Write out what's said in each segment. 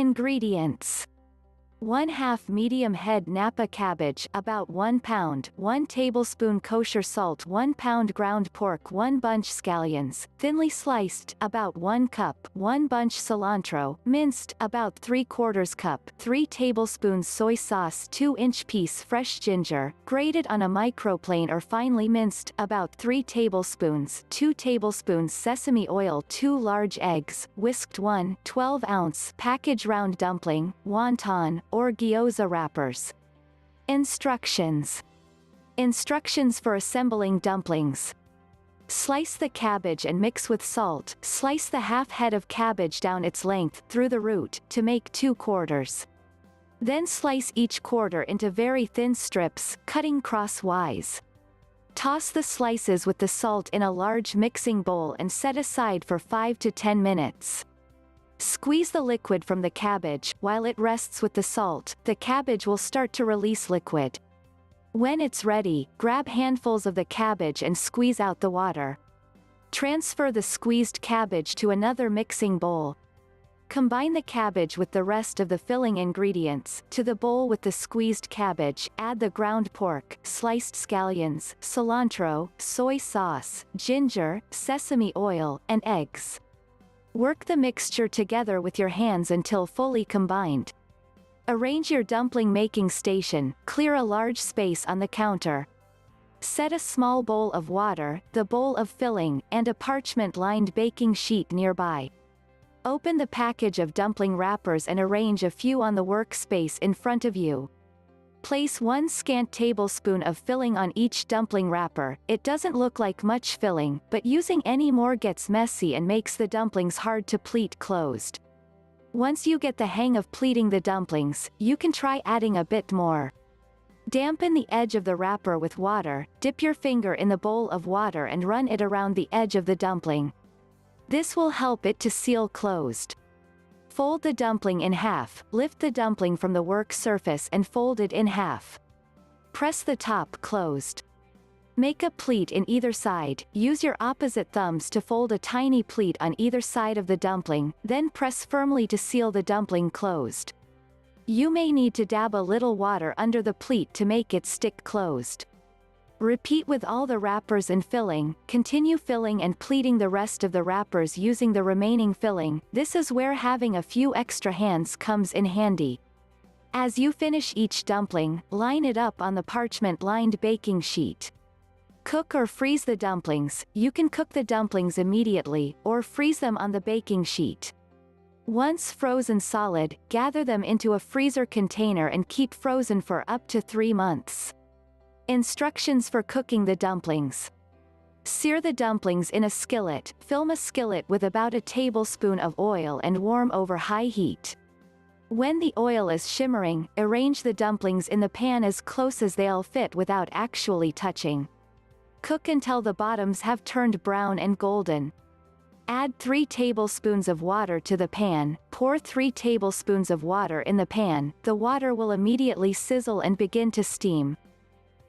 Ingredients: 1/2 medium head Napa cabbage about 1 pound, 1 tablespoon kosher salt, 1 pound ground pork, 1 bunch scallions, thinly sliced about 1 cup, 1 bunch cilantro, minced about 3/4 cup, 3 tablespoons soy sauce, 2-inch piece fresh ginger, grated on a microplane or finely minced about 3 tablespoons, 2 tablespoons sesame oil, 2 large eggs, whisked 1 12-ounce package round dumpling, wonton, or gyoza wrappers. Instructions. Instructions for assembling dumplings. Slice the cabbage and mix with salt. Slice the half head of cabbage down its length through the root to make 2 quarters. Then slice each quarter into very thin strips, cutting crosswise. Toss the slices with the salt in a large mixing bowl and set aside for 5 to 10 minutes. Squeeze the liquid from the cabbage. While it rests with the salt, the cabbage will start to release liquid. When it's ready, grab handfuls of the cabbage and squeeze out the water. Transfer the squeezed cabbage to another mixing bowl. Combine the cabbage with the rest of the filling ingredients. To the bowl with the squeezed cabbage, add the ground pork, sliced scallions, cilantro, soy sauce, ginger, sesame oil, and eggs. Work the mixture together with your hands until fully combined. Arrange your dumpling making station. Clear a large space on the counter. Set a small bowl of water, the bowl of filling, and a parchment-lined baking sheet nearby. Open the package of dumpling wrappers and arrange a few on the workspace in front of you. Place 1 scant tablespoon of filling on each dumpling wrapper. It doesn't look like much filling, but using any more gets messy and makes the dumplings hard to pleat closed. Once you get the hang of pleating the dumplings, you can try adding a bit more. Dampen the edge of the wrapper with water, dip your finger in the bowl of water and run it around the edge of the dumpling. This will help it to seal closed. Fold the dumpling in half, lift the dumpling from the work surface and fold it in half. Press the top closed. Make a pleat in either side. Use your opposite thumbs to fold a tiny pleat on either side of the dumpling, then press firmly to seal the dumpling closed. You may need to dab a little water under the pleat to make it stick closed. Repeat with all the wrappers and filling. Continue filling and pleating the rest of the wrappers using the remaining filling. This is where having a few extra hands comes in handy. As you finish each dumpling, line it up on the parchment-lined baking sheet. Cook or freeze the dumplings. You can cook the dumplings immediately, or freeze them on the baking sheet. Once frozen solid, gather them into a freezer container and keep frozen for up to 3 months. Instructions for cooking the dumplings. Sear the dumplings in a skillet. Film a skillet with about a tablespoon of oil and warm over high heat. When the oil is shimmering, arrange the dumplings in the pan as close as they'll fit without actually touching. Cook until the bottoms have turned brown and golden. Add 3 tablespoons of water to the pan. Pour 3 tablespoons of water in the pan. The water will immediately sizzle and begin to steam.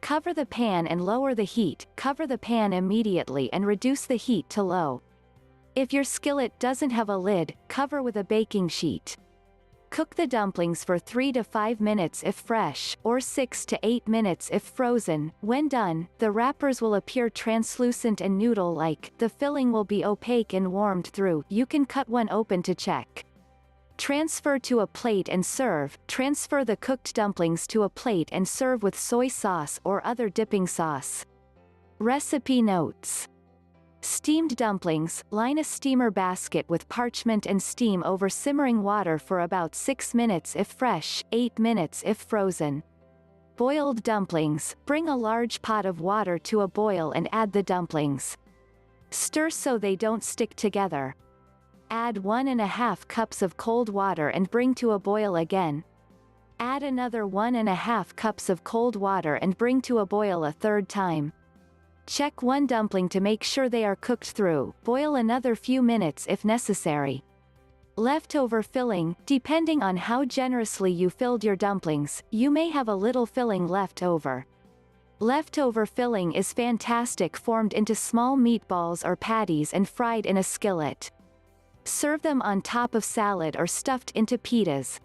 Cover the pan and lower the heat. Cover the pan immediately and reduce the heat to low. If your skillet doesn't have a lid, cover with a baking sheet. Cook the dumplings for 3 to 5 minutes if fresh, or 6 to 8 minutes if frozen. When done, the wrappers will appear translucent and noodle-like. The filling will be opaque and warmed through. You can cut one open to check. Transfer to a plate and serve. Transfer the cooked dumplings to a plate and serve with soy sauce or other dipping sauce. Recipe notes. Steamed dumplings. Line a steamer basket with parchment and steam over simmering water for about 6 minutes if fresh, 8 minutes if frozen. Boiled dumplings. Bring a large pot of water to a boil and add the dumplings. Stir so they don't stick together. Add 1½ cups of cold water and bring to a boil again. Add another 1½ cups of cold water and bring to a boil a third time. Check one dumpling to make sure they are cooked through. Boil another few minutes if necessary. Leftover filling. Depending on how generously you filled your dumplings, you may have a little filling left over. Leftover filling is fantastic, formed into small meatballs or patties and fried in a skillet. Serve them on top of salad or stuffed into pitas.